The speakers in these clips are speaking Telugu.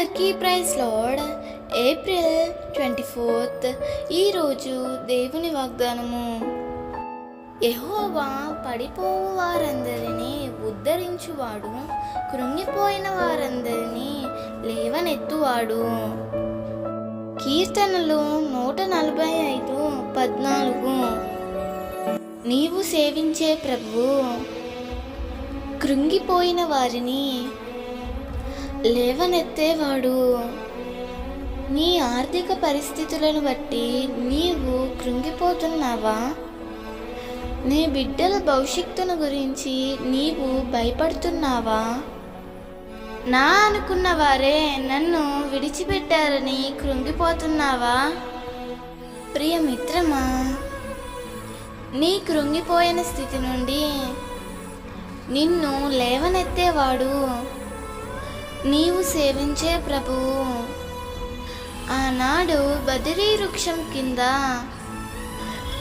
అందరికీ ప్రైజ్ లార్డ్. ఏప్రిల్ 24th ఈరోజు దేవుని వాగ్దానము. యెహోవా పడిపోవు వారందరినీ ఉద్ధరించువాడు, కృంగిపోయిన వారందరినీ లేవనెత్తువాడు. కీర్తనలు 145:14. నీవు సేవించే ప్రభువు కృంగిపోయిన వారిని లేవనెత్తేవాడు. నీ ఆర్థిక పరిస్థితులను బట్టి నీవు కృంగిపోతున్నావా? నీ బిడ్డల భవిష్యత్తును గురించి నీవు భయపడుతున్నావా? నా అనుకున్న వారే నన్ను విడిచిపెట్టారని కృంగిపోతున్నావా? ప్రియమిత్రమా, నీ కృంగిపోయిన స్థితి నుండి నిన్ను లేవనెత్తేవాడు నీవు సేవించే ప్రభువు. ఆనాడు బదిరీ వృక్షం కింద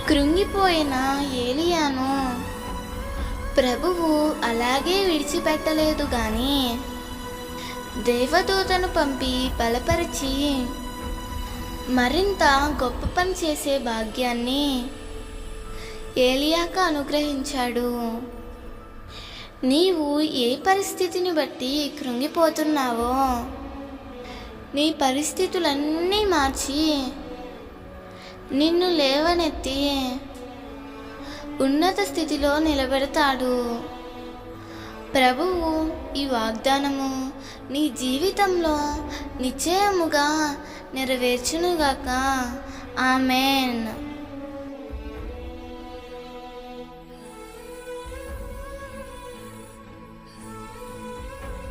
కృంగిపోయిన ఏలియాను ప్రభువు అలాగే విడిచిపెట్టలేదు గాని దేవదూతను పంపి బలపరిచి మరింత గొప్ప పని చేసే భాగ్యాన్ని ఏలియాకు అనుగ్రహించాడు. నీవు ఏ పరిస్థితిని బట్టి కృంగిపోతున్నావో నీ పరిస్థితులన్నీ మార్చి నిన్ను లేవనెత్తి ఉన్నత స్థితిలో నిలబెడతాడు. ప్రభువు ఈ వాగ్దానము నీ జీవితంలో నిశ్చయముగా నెరవేర్చునుగాక. ఆమేన్.